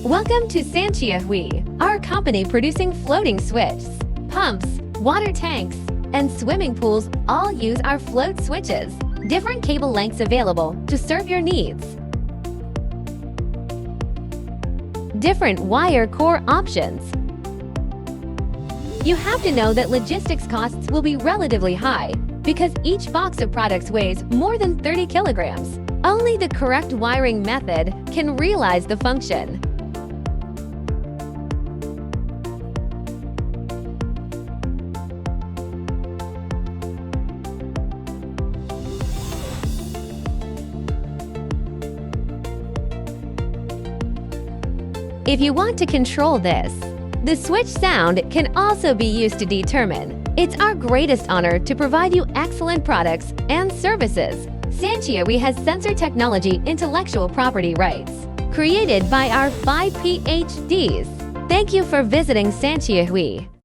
Welcome to SANQIAOHUI, our company producing floating switches, pumps, water tanks, and swimming pools all use our float switches. Different cable lengths available to serve your needs. Different wire core options. You have to know that logistics costs will be relatively high because each box of products weighs more than 30 kilograms. Only the correct wiring method can realize the function. If you want to control this, the switch sound can also be used to determine. It's our greatest honor to provide you excellent products and services. SANQIAOHUI has sensor technology intellectual property rights, created by our 5 PhDs. Thank you for visiting SANQIAOHUI.